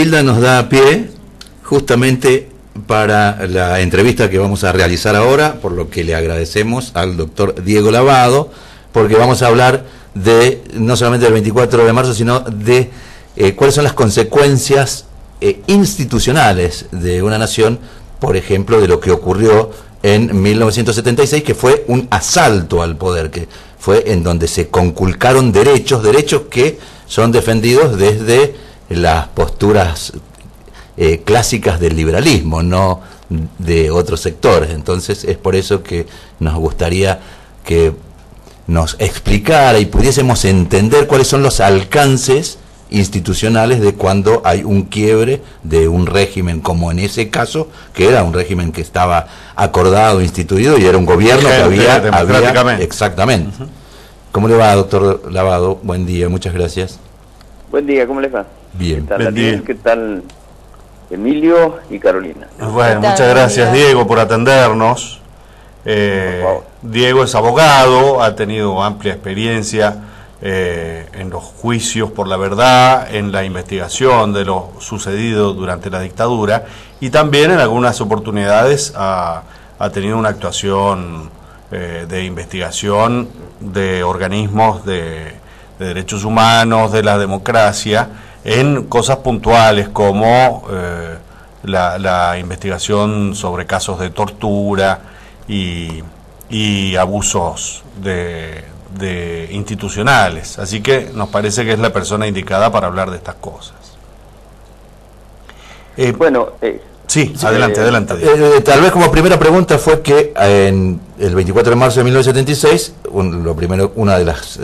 Tilda nos da pie justamente para la entrevista que vamos a realizar ahora, por lo que le agradecemos al doctor Diego Lavado, porque vamos a hablar de no solamente del 24 de marzo, sino de cuáles son las consecuencias institucionales de una nación, por ejemplo, de lo que ocurrió en 1976, que fue un asalto al poder, que fue en donde se conculcaron derechos que son defendidos desde las posturas clásicas del liberalismo, no de otros sectores. Entonces es por eso que nos gustaría que nos explicara y pudiésemos entender cuáles son los alcances institucionales de cuando hay un quiebre de un régimen, como en ese caso, que era un régimen que estaba acordado, instituido, y era un gobierno que había exactamente. ¿Cómo le va, doctor Lavado? Buen día, muchas gracias. Buen día, ¿cómo les va? Bien. ¿Qué tal, Daniel? ¿Qué tal, Emilio y Carolina? Bueno, muchas gracias, Diego, por atendernos. Diego es abogado, ha tenido amplia experiencia en los juicios por la verdad, en la investigación de lo sucedido durante la dictadura, y también en algunas oportunidades ha tenido una actuación de investigación de organismos de derechos humanos, de la democracia, en cosas puntuales como la investigación sobre casos de tortura y abusos institucionales. Así que nos parece que es la persona indicada para hablar de estas cosas. Sí, adelante. Tal vez como primera pregunta fue que en el 24 de marzo de 1976, una de las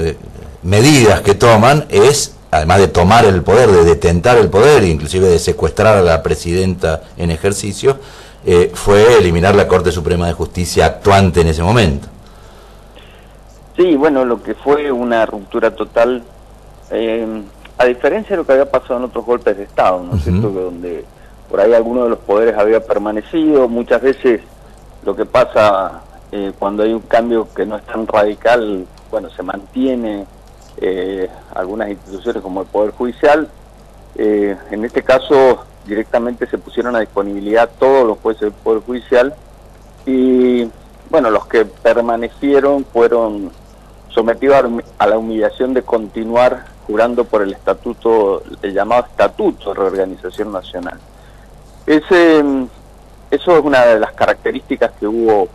medidas que toman es, además de tomar el poder, de detentar el poder, inclusive de secuestrar a la presidenta en ejercicio, fue eliminar la Corte Suprema de Justicia actuante en ese momento. Sí, bueno, lo que fue una ruptura total, a diferencia de lo que había pasado en otros golpes de Estado, ¿no es cierto?, que donde por ahí alguno de los poderes había permanecido. Muchas veces lo que pasa cuando hay un cambio que no es tan radical, bueno, se mantiene algunas instituciones como el Poder Judicial. En este caso directamente se pusieron a disponibilidad todos los jueces del Poder Judicial, y bueno, los que permanecieron fueron sometidos a la humillación de continuar jurando por el estatuto, el llamado Estatuto de Reorganización Nacional. Eso es una de las características que hubo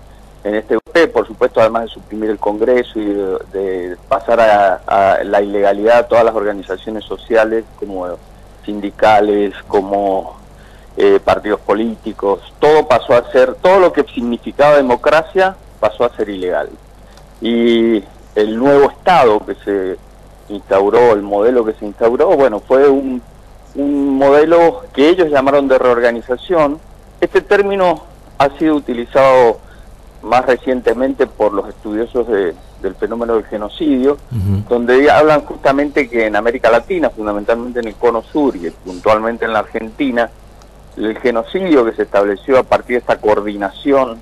en este golpe, por supuesto, además de suprimir el Congreso y de pasar a la ilegalidad a todas las organizaciones sociales, como sindicales, como partidos políticos. Todo pasó a ser, todo lo que significaba democracia pasó a ser ilegal. Y el nuevo Estado que se instauró, el modelo que se instauró, bueno, fue un modelo que ellos llamaron de reorganización. Este término ha sido utilizado más recientemente por los estudiosos del fenómeno del genocidio, donde hablan justamente que en América Latina, fundamentalmente en el Cono Sur y puntualmente en la Argentina, el genocidio que se estableció a partir de esta coordinación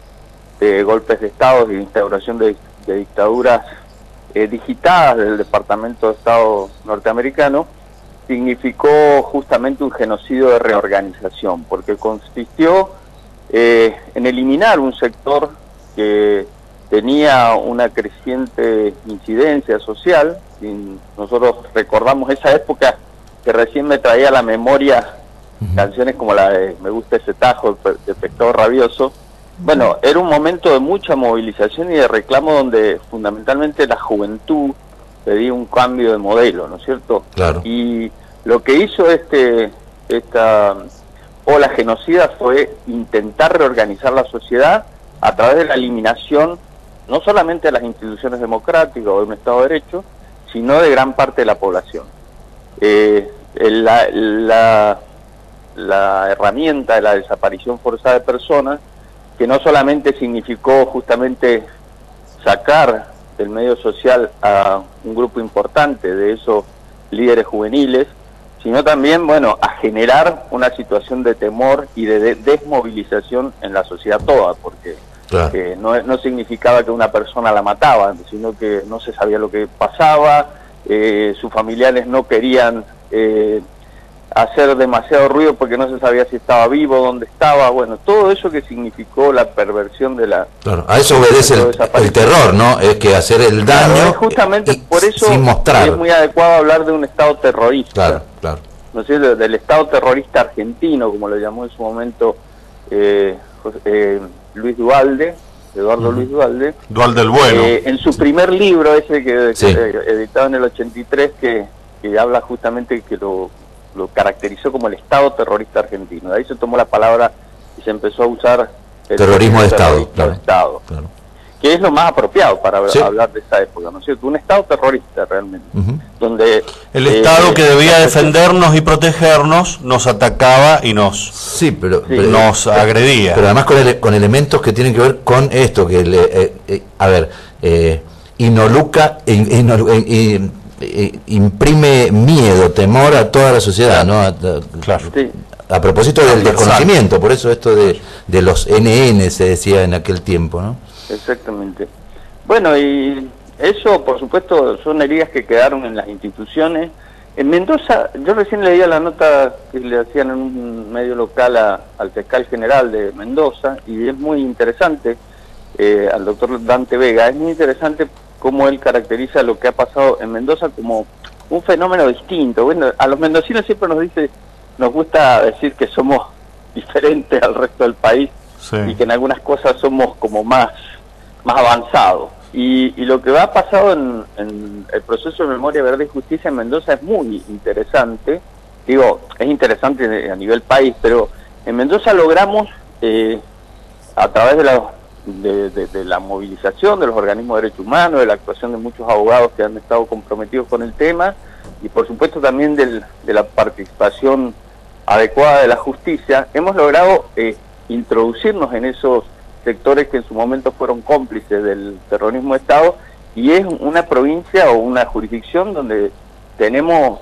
de golpes de Estado y de instauración de dictaduras digitadas del Departamento de Estado norteamericano, significó justamente un genocidio de reorganización, porque consistió en eliminar un sector que tenía una creciente incidencia social. Y nosotros recordamos esa época que recién me traía a la memoria canciones como la de Me gusta ese tajo, de Pescado Rabioso. Bueno, era un momento de mucha movilización y de reclamo donde fundamentalmente la juventud pedía un cambio de modelo, ¿no es cierto? Claro. Y lo que hizo esta ola genocida fue intentar reorganizar la sociedad a través de la eliminación no solamente de las instituciones democráticas o de un Estado de Derecho, sino de gran parte de la población. La herramienta de la desaparición forzada de personas, que no solamente significó justamente sacar del medio social a un grupo importante de esos líderes juveniles, sino también, bueno, a generar una situación de temor y de desmovilización en la sociedad toda, porque claro, no significaba que una persona la mataban, sino que no se sabía lo que pasaba, sus familiares no querían hacer demasiado ruido porque no se sabía si estaba vivo, dónde estaba, bueno, todo eso que significó la perversión de la... Claro, a eso obedece el terror, ¿no? Es que hacer el daño, claro, justamente por eso sin mostrar. Es muy adecuado hablar de un Estado terrorista. Claro, claro. ¿No es cierto? Del Estado terrorista argentino, como lo llamó en su momento Luis Duhalde, Eduardo Luis Duhalde. Duhalde el Bueno. En su primer libro, ese que Sí. editado en el 83, que habla justamente que lo caracterizó como el Estado terrorista argentino. De ahí se tomó la palabra y se empezó a usar el Terrorismo de Estado, claro. Estado, claro. que es lo más apropiado para Sí. hablar de esa época, ¿no es cierto? Un Estado terrorista realmente, donde El Estado que debía defendernos y protegernos nos atacaba y nos nos agredía. Pero además con elementos que tienen que ver con esto, que imprime miedo, temor a toda la sociedad, ¿no? Claro. Sí. A propósito del desconocimiento, por eso esto de los NN se decía en aquel tiempo, ¿no? Exactamente. Bueno, y eso, por supuesto, son heridas que quedaron en las instituciones. En Mendoza, yo recién leía la nota que le hacían en un medio local al fiscal general de Mendoza, y es muy interesante, al doctor Dante Vega, es muy interesante cómo él caracteriza lo que ha pasado en Mendoza como un fenómeno distinto. Bueno, a los mendocinos siempre nos gusta decir que somos diferentes al resto del país, Sí. y que en algunas cosas somos como más avanzados. Y lo que ha pasado en el proceso de memoria, verdad y justicia en Mendoza es muy interesante. Digo, es interesante a nivel país, pero en Mendoza logramos, a través de la movilización de los organismos de derechos humanos, de la actuación de muchos abogados que han estado comprometidos con el tema, y por supuesto también de la participación adecuada de la justicia, hemos logrado introducirnos en esos sectores que en su momento fueron cómplices del terrorismo de Estado, y es una provincia o una jurisdicción donde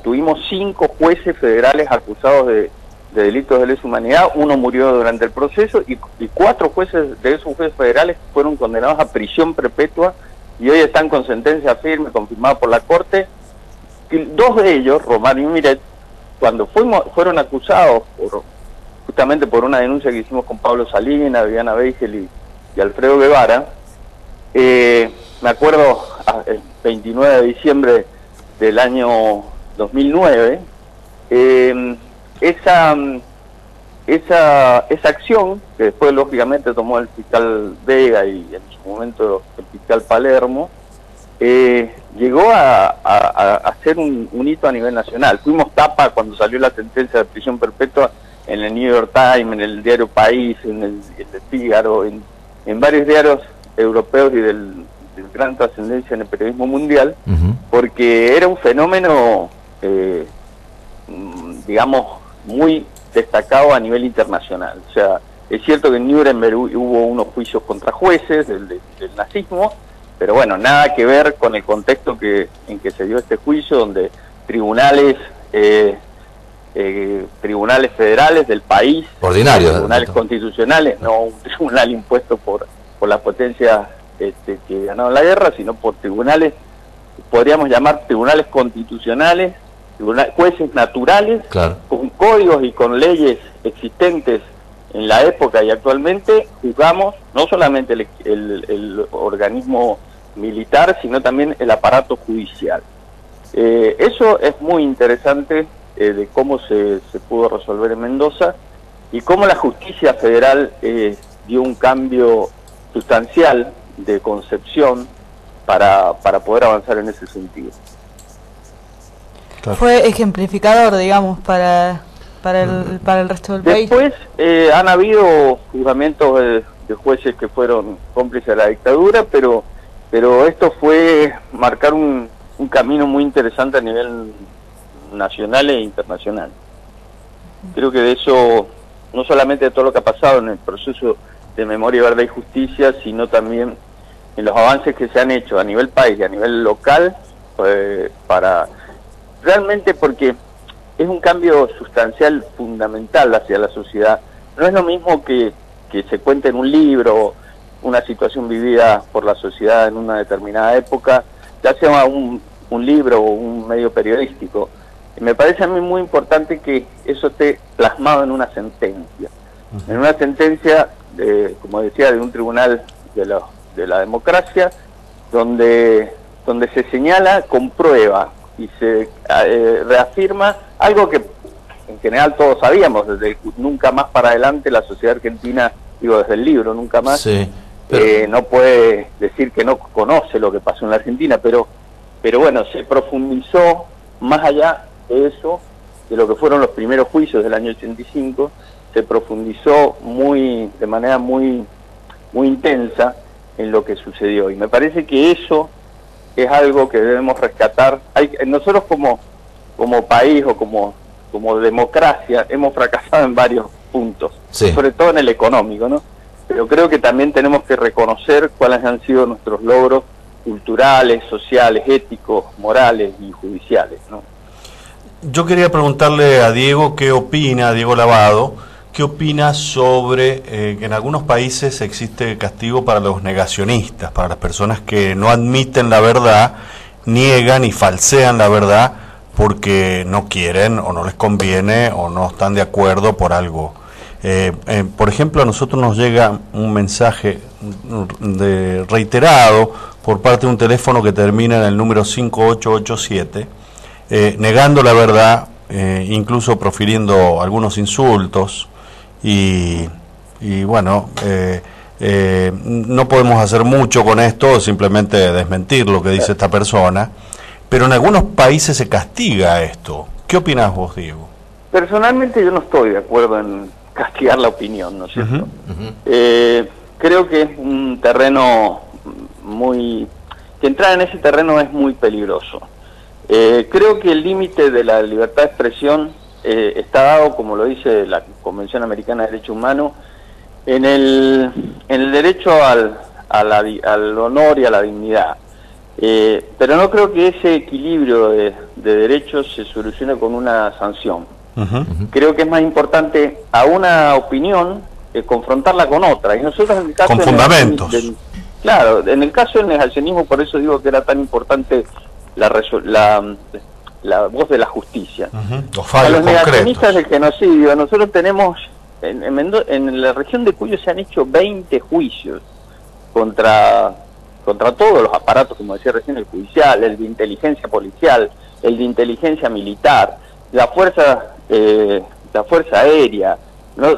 tuvimos 5 jueces federales acusados de delitos de lesa humanidad. Uno murió durante el proceso y 4 jueces de esos jueces federales fueron condenados a prisión perpetua y hoy están con sentencia firme confirmada por la Corte. Y 2 de ellos, Román y Miret, cuando fueron acusados justamente por una denuncia que hicimos con Pablo Salinas, Viviana Beigel y Alfredo Guevara, me acuerdo, el 29 de diciembre del año 2009, esa acción, que después lógicamente tomó el fiscal Vega y en su momento el fiscal Palermo, llegó a ser un hito a nivel nacional. Fuimos tapa cuando salió la sentencia de prisión perpetua en el New York Times, en el diario País, en el Fígaro, en varios diarios europeos y de gran trascendencia en el periodismo mundial, porque era un fenómeno, digamos, muy destacado a nivel internacional. O sea, es cierto que en Nuremberg hubo unos juicios contra jueces del nazismo, pero bueno, nada que ver con el contexto en que se dio este juicio, donde tribunales federales del país, tribunales constitucionales, no un tribunal impuesto por las potencias que ganaron la guerra, sino por tribunales, podríamos llamar tribunales constitucionales, jueces naturales, claro, con códigos y con leyes existentes en la época y actualmente, juzgamos no solamente el organismo militar, sino también el aparato judicial. Eso es muy interesante, de cómo se pudo resolver en Mendoza y cómo la justicia federal dio un cambio sustancial de concepción para poder avanzar en ese sentido. Claro. Fue ejemplificador, digamos, para el resto del país. Después han habido juzgamientos de jueces que fueron cómplices de la dictadura, pero esto fue marcar un camino muy interesante a nivel nacional e internacional. Creo que de eso, no solamente de todo lo que ha pasado en el proceso de memoria, verdad y justicia, sino también en los avances que se han hecho a nivel país y a nivel local, para realmente, porque es un cambio sustancial, fundamental hacia la sociedad. No es lo mismo que se cuente en un libro una situación vivida por la sociedad en una determinada época, ya sea un libro o un medio periodístico. me parece a mí muy importante que eso esté plasmado en una sentencia. En una sentencia, como decía, de un tribunal de la democracia, donde se señala con prueba y se reafirma algo que en general todos sabíamos, desde Nunca Más para adelante la sociedad argentina, digo desde el libro Nunca Más, sí, no puede decir que no conoce lo que pasó en la Argentina, pero bueno, se profundizó más allá de eso, de lo que fueron los primeros juicios del año 85, se profundizó de manera muy intensa en lo que sucedió, y me parece que eso es algo que debemos rescatar. Nosotros como país o como democracia hemos fracasado en varios puntos, sí, sobre todo en el económico, ¿no? Pero creo que también tenemos que reconocer cuáles han sido nuestros logros culturales, sociales, éticos, morales y judiciales, ¿no? Yo quería preguntarle a Diego Diego Lavado, qué opina sobre que en algunos países existe castigo para los negacionistas, para las personas que no admiten la verdad, niegan y falsean la verdad porque no quieren o no les conviene o no están de acuerdo por algo. Por ejemplo, a nosotros nos llega un mensaje reiterado por parte de un teléfono que termina en el número 5887, negando la verdad, incluso profiriendo algunos insultos y bueno, no podemos hacer mucho con esto, simplemente desmentir lo que dice esta persona, pero en algunos países se castiga esto. ¿Qué opinás vos, Diego? Personalmente yo no estoy de acuerdo en castigar la opinión, ¿no es cierto? Creo que es un terreno que entrar en ese terreno es muy peligroso. Creo que el límite de la libertad de expresión está dado, como lo dice la Convención Americana de Derechos Humanos, en el derecho al honor y a la dignidad. Pero no creo que ese equilibrio de derechos se solucione con una sanción. Creo que es más importante a una opinión confrontarla con otra. Y nosotros en el caso con fundamentos. Claro, en el caso del negacionismo, por eso digo que era tan importante la voz de la justicia. A los negacionistas del genocidio, nosotros tenemos, en la región de Cuyo se han hecho 20 juicios contra todos los aparatos, como decía recién, el judicial, el de inteligencia policial, el de inteligencia militar, la fuerza aérea. Lo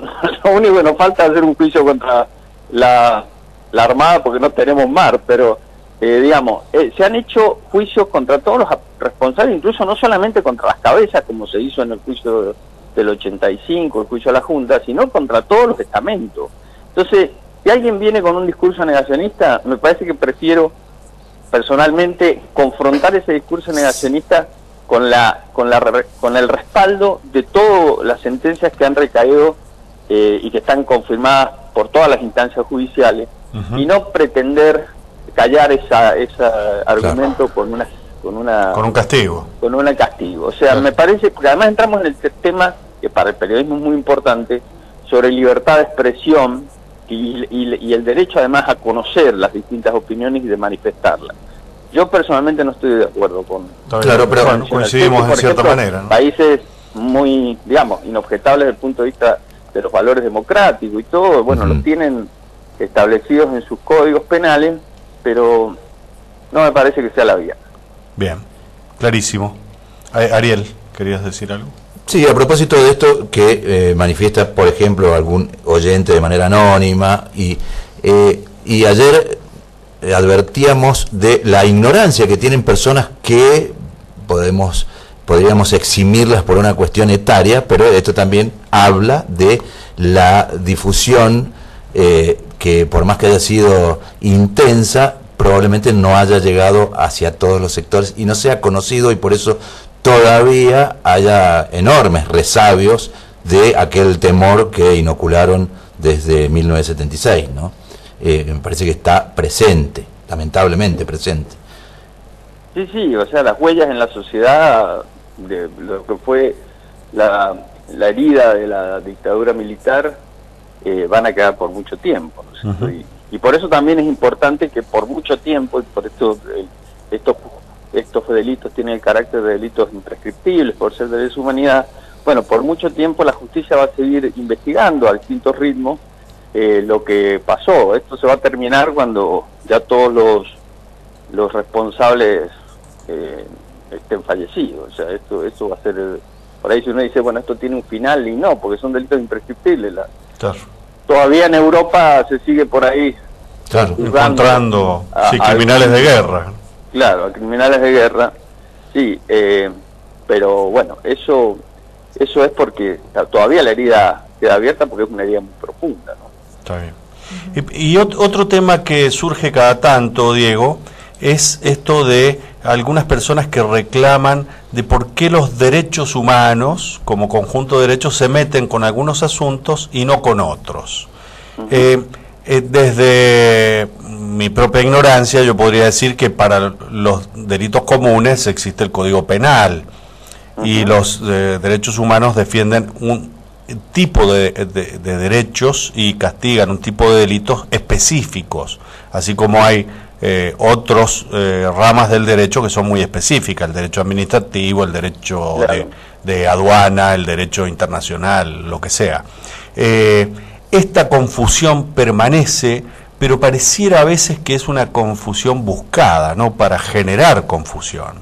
único que nos falta es hacer un juicio contra la Armada porque no tenemos mar, pero se han hecho juicios contra todos los responsables, incluso no solamente contra las cabezas, como se hizo en el juicio del 85, el juicio a la Junta, sino contra todos los estamentos. Entonces, si alguien viene con un discurso negacionista, me parece que prefiero personalmente confrontar ese discurso negacionista con el respaldo de todas las sentencias que han recaído y que están confirmadas por todas las instancias judiciales, y no pretender callar ese argumento con un castigo. Con un castigo. O sea, me parece, porque además entramos en el tema que para el periodismo es muy importante, sobre libertad de expresión y el derecho además a conocer las distintas opiniones y de manifestarlas. Yo personalmente no estoy de acuerdo con... Claro, pero bueno, coincidimos en cierta manera, ¿no? Países muy, inobjetables desde el punto de vista de los valores democráticos y todo, bueno, los tienen establecidos en sus códigos penales, pero no me parece que sea la vía. Bien, clarísimo. Ariel, ¿querías decir algo? Sí, a propósito de esto que manifiesta, por ejemplo, algún oyente de manera anónima, y ayer advertíamos de la ignorancia que tienen personas que podríamos eximirlas por una cuestión etaria, pero esto también habla de la difusión que por más que haya sido intensa, probablemente no haya llegado hacia todos los sectores y no sea conocido, y por eso todavía haya enormes resabios de aquel temor que inocularon desde 1976, ¿no? Me parece que está presente, lamentablemente presente. Sí, o sea, las huellas en la sociedad de lo que fue la herida de la dictadura militar van a quedar por mucho tiempo, ¿no es cierto? Y por eso también es importante que por mucho tiempo, y por esto estos estos delitos tienen el carácter de delitos imprescriptibles por ser de lesa humanidad, bueno, por mucho tiempo la justicia va a seguir investigando a distintos ritmos lo que pasó. Esto se va a terminar cuando ya todos los responsables estén fallecidos. O sea, esto va a ser... por ahí si uno dice, bueno, esto tiene un final, y no, porque son delitos imprescriptibles. Claro. Todavía en Europa se sigue por ahí... Claro, encontrando criminales de guerra. Claro, a criminales de guerra, sí, pero bueno, eso es porque todavía la herida queda abierta porque es una herida muy profunda, ¿no? Está bien. Y otro tema que surge cada tanto, Diego, es esto de algunas personas que reclaman de por qué los derechos humanos, como conjunto de derechos, se meten con algunos asuntos y no con otros. Desde mi propia ignorancia, yo podría decir que para los delitos comunes existe el Código Penal y los derechos humanos defienden un tipo de derechos y castigan un tipo de delitos específicos, así como hay otros ramas del derecho que son muy específicas, el derecho administrativo, el derecho de aduana, el derecho internacional, lo que sea. Esta confusión permanece, pero pareciera a veces que es una confusión buscada, ¿no? Para generar confusión.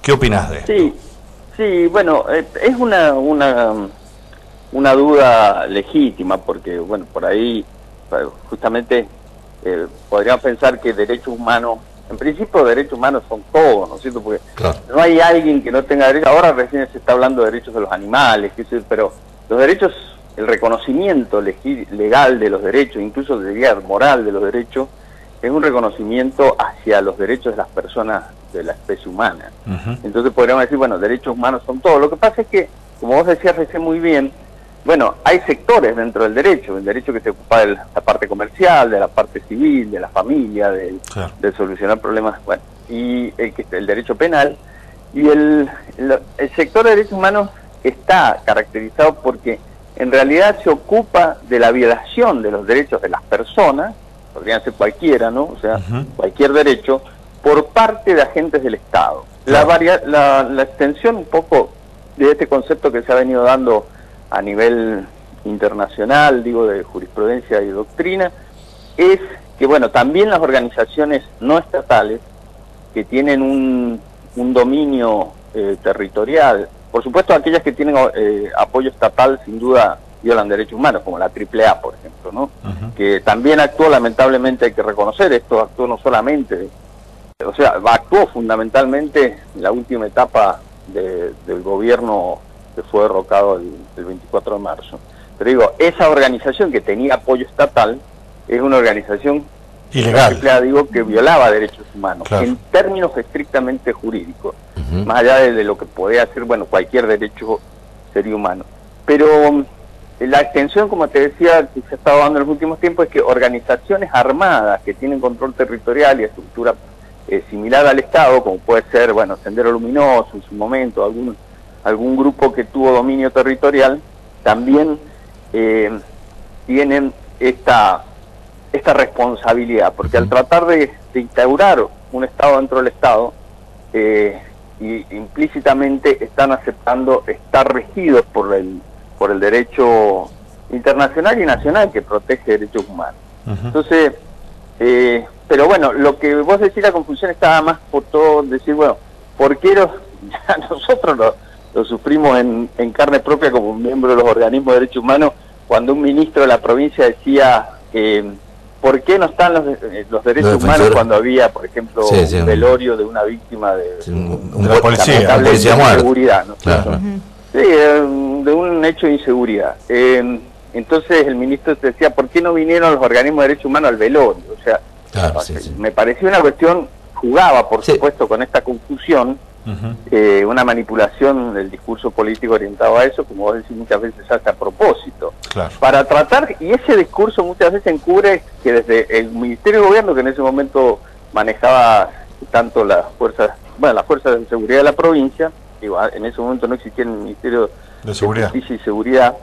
¿Qué opinas de esto? Sí, bueno, es una duda legítima, porque, bueno, por ahí justamente podríamos pensar que derechos humanos, en principio derechos humanos son todos, ¿no es cierto? Porque no hay alguien que no tenga derechos. Ahora recién se está hablando de derechos de los animales, pero los derechos... el reconocimiento legal de los derechos, incluso diría moral de los derechos, es un reconocimiento hacia los derechos de las personas de la especie humana. Entonces podríamos decir, bueno, derechos humanos son todos. Lo que pasa es que, como vos decías recién muy bien, bueno, hay sectores dentro del derecho, el derecho que se ocupa de la parte comercial, de la parte civil, de la familia, de solucionar problemas, bueno, y el derecho penal, y el sector de derechos humanos está caracterizado porque en realidad se ocupa de la violación de los derechos de las personas, podrían ser cualquiera, ¿no? O sea, cualquier derecho, por parte de agentes del Estado. La extensión un poco de este concepto que se ha venido dando a nivel internacional, digo, de jurisprudencia y doctrina, es que, bueno, también las organizaciones no estatales que tienen un dominio territorial, por supuesto aquellas que tienen apoyo estatal sin duda violan derechos humanos, como la AAA, por ejemplo, ¿no? Que también actuó, lamentablemente hay que reconocer, esto actuó no solamente, o sea, actuó fundamentalmente en la última etapa del gobierno que fue derrocado el 24 de marzo. Pero digo, esa organización que tenía apoyo estatal es una organización ilegal, la AAA, digo, que violaba derechos humanos, en términos estrictamente jurídicos, más allá de lo que podía ser, bueno, cualquier derecho sería humano. Pero la extensión, como te decía, que se ha estado dando en los últimos tiempos, es que organizaciones armadas que tienen control territorial y estructura similar al Estado, como puede ser, bueno, Sendero Luminoso en su momento, algún grupo que tuvo dominio territorial, también tienen esta responsabilidad, porque al tratar de instaurar un Estado dentro del Estado, y implícitamente están aceptando estar regidos por el derecho internacional y nacional que protege derechos humanos. Entonces, pero bueno, lo que vos decís, la confusión estaba más por todo decir, bueno, ¿por qué ya nosotros lo sufrimos en carne propia como miembro de los organismos de derechos humanos, cuando un ministro de la provincia decía ¿por qué no están los derechos humanos cuando había, por ejemplo, un velorio de una víctima de la policía de inseguridad, ¿no? Sí, de un hecho de inseguridad. Entonces el ministro decía, ¿por qué no vinieron los organismos de derechos humanos al velorio? O sea, me pareció una cuestión, jugaba por supuesto con esta confusión, una manipulación del discurso político orientado a eso, como vos decís, muchas veces hace a propósito, para tratar, y ese discurso muchas veces encubre que desde el Ministerio de Gobierno, que en ese momento manejaba tanto las fuerzas de seguridad de la provincia, digo, en ese momento no existía el Ministerio de Justicia y Seguridad,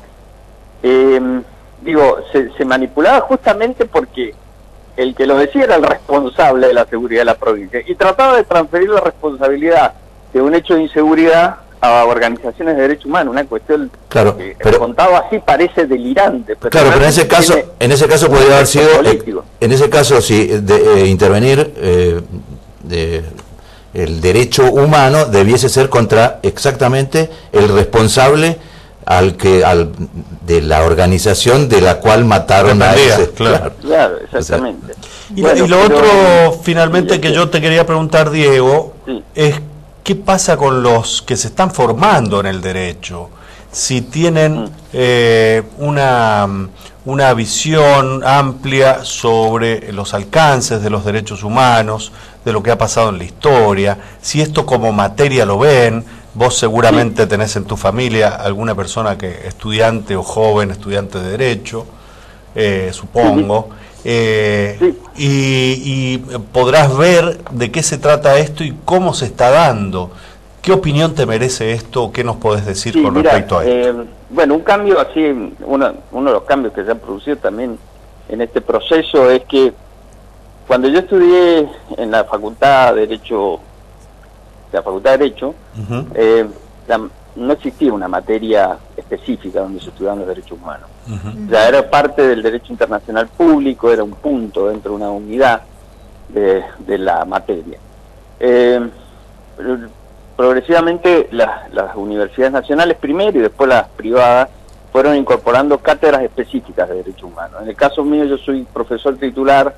digo, se manipulaba justamente porque el que lo decía era el responsable de la seguridad de la provincia y trataba de transferir la responsabilidad de un hecho de inseguridad a organizaciones de derechos humanos, una cuestión claro, que contado así parece delirante. Pero claro, pero en ese caso podría haber sido, en ese caso sí, intervenir el derecho humano debiese ser contra exactamente el responsable de la organización de la cual mataron a ese. Claro, exactamente. O sea, y lo otro finalmente que yo te quería preguntar, Diego, es ¿qué pasa con los que se están formando en el derecho? Si tienen una visión amplia sobre los alcances de los derechos humanos, de lo que ha pasado en la historia, si esto como materia lo ven. Vos seguramente tenés en tu familia alguna persona que estudiante o joven estudiante de derecho, supongo, y podrás ver de qué se trata esto y cómo se está dando. ¿Qué opinión te merece esto? ¿Qué nos podés decir con respecto a esto? Bueno, un cambio así, uno de los cambios que se han producido también en este proceso es que cuando yo estudié en la Facultad de Derecho, no existía una materia específica donde se estudiaban los derechos humanos. Ya era parte del derecho internacional público, era un punto dentro de una unidad de la materia. Progresivamente las universidades nacionales primero y después las privadas fueron incorporando cátedras específicas de derechos humanos. En el caso mío, yo soy profesor titular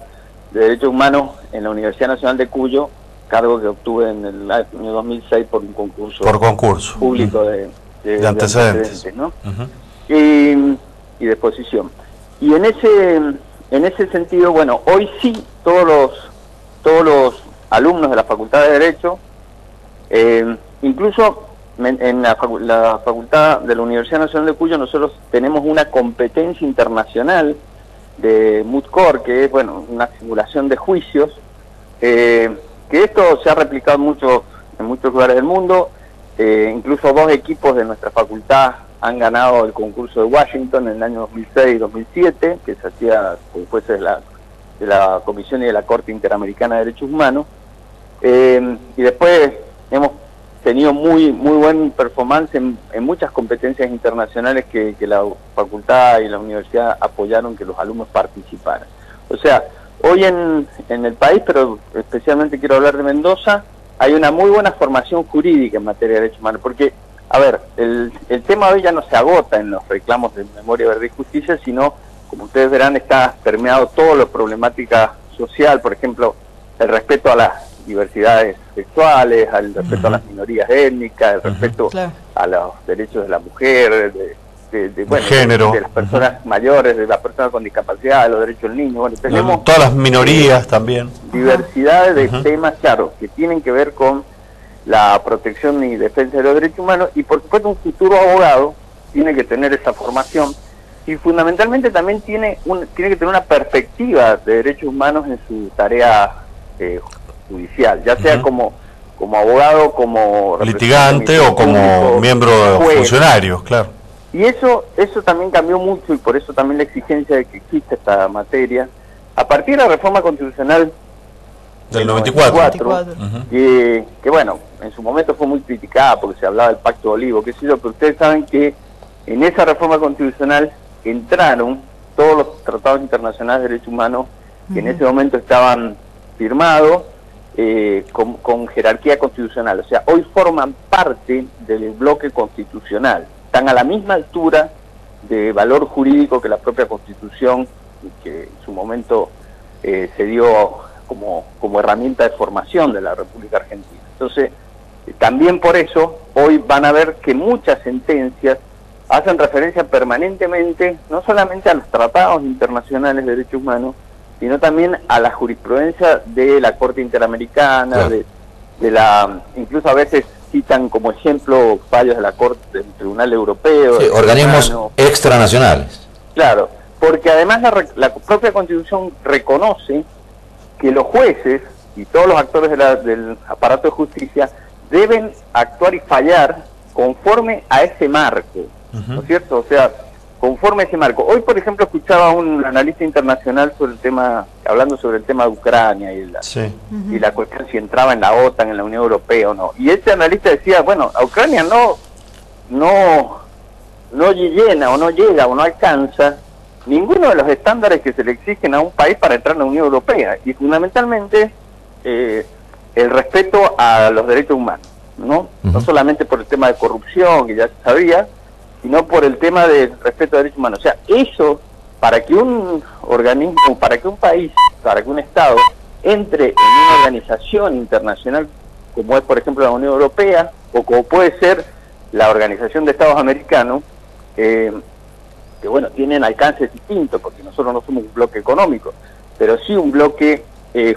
de derechos humanos en la Universidad Nacional de Cuyo, cargo que obtuve en el año 2006 por un concurso público de antecedentes, ¿no? Y de exposición. Y en ese sentido, bueno, hoy sí todos los alumnos de la Facultad de Derecho, incluso en la Facultad de la Universidad Nacional de Cuyo, nosotros tenemos una competencia internacional de MUTCOR, que es, bueno, una simulación de juicios, que esto se ha replicado en muchos lugares del mundo. Incluso 2 equipos de nuestra facultad han ganado el concurso de Washington en el año 2006 y 2007, que se hacía con jueces de la Comisión y de la Corte Interamericana de Derechos Humanos. Y después hemos tenido muy buen performance en muchas competencias internacionales que la facultad y la universidad apoyaron que los alumnos participaran. O sea, hoy en el país, pero especialmente quiero hablar de Mendoza, hay una muy buena formación jurídica en materia de derechos humanos, porque, a ver, el tema hoy ya no se agota en los reclamos de memoria, verdad y justicia, sino, como ustedes verán, está permeado toda la problemática social, por ejemplo, el respeto a las diversidades sexuales, al respeto a las minorías étnicas, el respeto a los derechos de la mujer, bueno, género, de las personas mayores, de las personas con discapacidad, de los derechos del niño. Bueno, tenemos todas las minorías también. Diversidad de temas, claro, que tienen que ver con la protección y defensa de los derechos humanos, y por supuesto un futuro abogado tiene que tener esa formación y fundamentalmente también tiene que tener una perspectiva de derechos humanos en su tarea judicial, ya sea como abogado, como litigante o como público, miembro funcionario, claro. Y eso también cambió mucho, y por eso también la exigencia de que exista esta materia a partir de la reforma constitucional del 94, que bueno, en su momento fue muy criticada porque se hablaba del Pacto de Olivo, qué sé yo, pero ustedes saben que en esa reforma constitucional entraron todos los tratados internacionales de derechos humanos que en ese momento estaban firmados con jerarquía constitucional. O sea, hoy forman parte del bloque constitucional, están a la misma altura de valor jurídico que la propia Constitución, que en su momento se dio como herramienta de formación de la República Argentina. Entonces, también por eso, hoy van a ver que muchas sentencias hacen referencia permanentemente, no solamente a los tratados internacionales de derechos humanos, sino también a la jurisprudencia de la Corte Interamericana, claro, incluso a veces citan como ejemplo fallos de la Corte del Tribunal Europeo. Sí, organismos extranacionales. Claro, porque además la propia Constitución reconoce que los jueces y todos los actores del aparato de justicia deben actuar y fallar conforme a ese marco, ¿no es cierto? O sea, conforme a ese marco. Hoy, por ejemplo, escuchaba a un analista internacional sobre el tema, hablando sobre el tema de Ucrania y la cuestión si entraba en la OTAN, en la Unión Europea o no. Y ese analista decía, bueno, a Ucrania no llena o no llega o no alcanza ninguno de los estándares que se le exigen a un país para entrar en la Unión Europea, y fundamentalmente el respeto a los derechos humanos, ¿no? No solamente por el tema de corrupción, que ya se sabía, sino por el tema del respeto a derechos humanos. O sea, eso, para que un organismo, para que un país, para que un Estado entre en una organización internacional, como es por ejemplo la Unión Europea, o como puede ser la Organización de Estados Americanos, que bueno, tienen alcances distintos, porque nosotros no somos un bloque económico, pero sí un bloque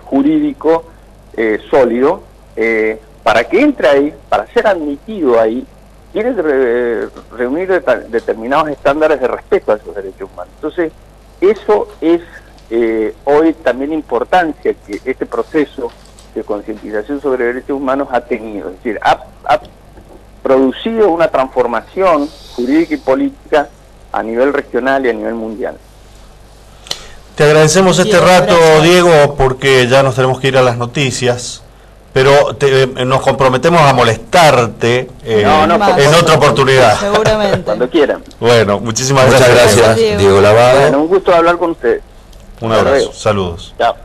jurídico sólido, para que entre ahí, para ser admitido ahí, tiene que reunir determinados estándares de respeto a esos derechos humanos. Entonces, eso es hoy también importancia que este proceso de concientización sobre derechos humanos ha tenido. Es decir, ha producido una transformación jurídica y política a nivel regional y a nivel mundial. Te agradecemos este rato, Diego, porque ya nos tenemos que ir a las noticias, pero nos comprometemos a molestarte en otra oportunidad. Seguramente. Cuando quieran. Bueno, muchas gracias, Diego Lavado. Bueno, un gusto hablar con ustedes. Un abrazo, saludos. Chao.